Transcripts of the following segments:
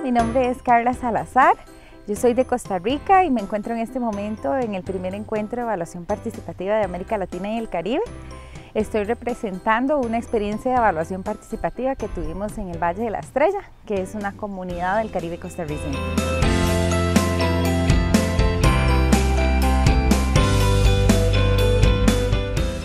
mi nombre es Carla Salazar, yo soy de Costa Rica y me encuentro en este momento en el primer encuentro de evaluación participativa de América Latina y el Caribe. Estoy representando una experiencia de evaluación participativa que tuvimos en el Valle de la Estrella, que es una comunidad del Caribe costarricense.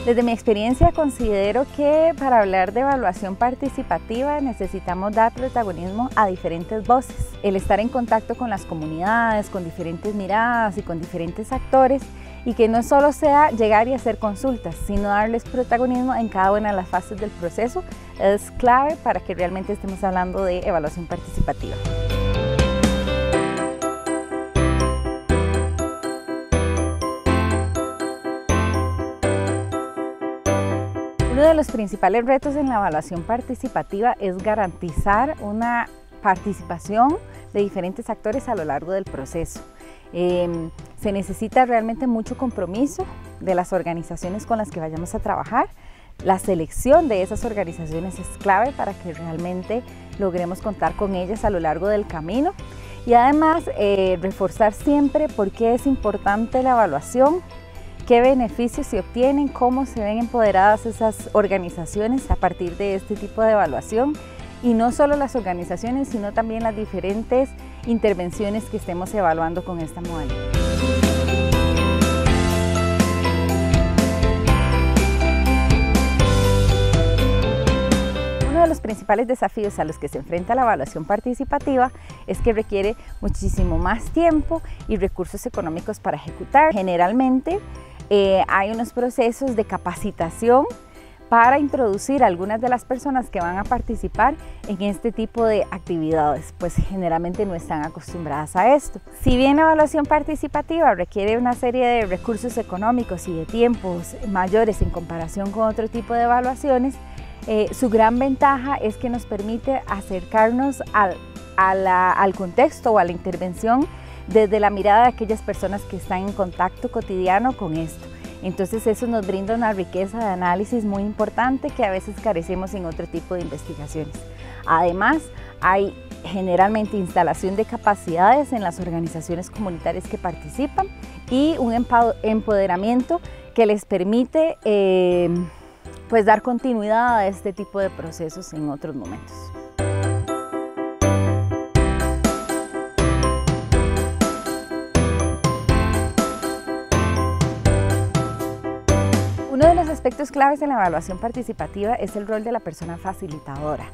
Desde mi experiencia considero que para hablar de evaluación participativa necesitamos dar protagonismo a diferentes voces. El estar en contacto con las comunidades, con diferentes miradas y con diferentes actores, y que no solo sea llegar y hacer consultas, sino darles protagonismo en cada una de las fases del proceso, es clave para que realmente estemos hablando de evaluación participativa. Uno de los principales retos en la evaluación participativa es garantizar una participación de diferentes actores a lo largo del proceso. Se necesita realmente mucho compromiso de las organizaciones con las que vayamos a trabajar. La selección de esas organizaciones es clave para que realmente logremos contar con ellas a lo largo del camino. Y además reforzar siempre por qué es importante la evaluación, qué beneficios se obtienen, cómo se ven empoderadas esas organizaciones a partir de este tipo de evaluación, y no solo las organizaciones, sino también las diferentes intervenciones que estemos evaluando con esta modalidad. Uno de los principales desafíos a los que se enfrenta la evaluación participativa es que requiere muchísimo más tiempo y recursos económicos para ejecutar. Generalmente hay unos procesos de capacitación para introducir a algunas de las personas que van a participar en este tipo de actividades, pues generalmente no están acostumbradas a esto. Si bien la evaluación participativa requiere una serie de recursos económicos y de tiempos mayores en comparación con otro tipo de evaluaciones, su gran ventaja es que nos permite acercarnos al contexto o a la intervención desde la mirada de aquellas personas que están en contacto cotidiano con esto. Entonces eso nos brinda una riqueza de análisis muy importante que a veces carecemos en otro tipo de investigaciones. Además, hay generalmente instalación de capacidades en las organizaciones comunitarias que participan y un empoderamiento que les permite pues dar continuidad a este tipo de procesos en otros momentos. Uno de los aspectos claves en la evaluación participativa es el rol de la persona facilitadora.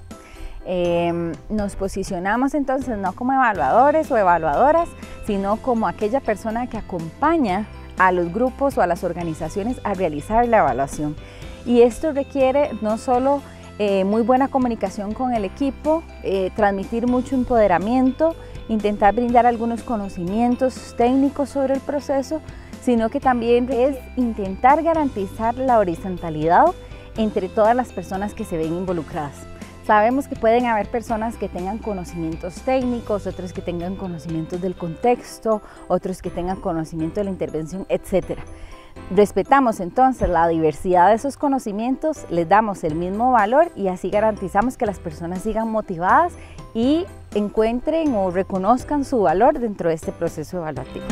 Nos posicionamos entonces no como evaluadores o evaluadoras, sino como aquella persona que acompaña a los grupos o a las organizaciones a realizar la evaluación. Y esto requiere no solo muy buena comunicación con el equipo, transmitir mucho empoderamiento, intentar brindar algunos conocimientos técnicos sobre el proceso, sino que también es intentar garantizar la horizontalidad entre todas las personas que se ven involucradas. Sabemos que pueden haber personas que tengan conocimientos técnicos, otros que tengan conocimientos del contexto, otros que tengan conocimiento de la intervención, etc. Respetamos entonces la diversidad de esos conocimientos, les damos el mismo valor y así garantizamos que las personas sigan motivadas y encuentren o reconozcan su valor dentro de este proceso evaluativo.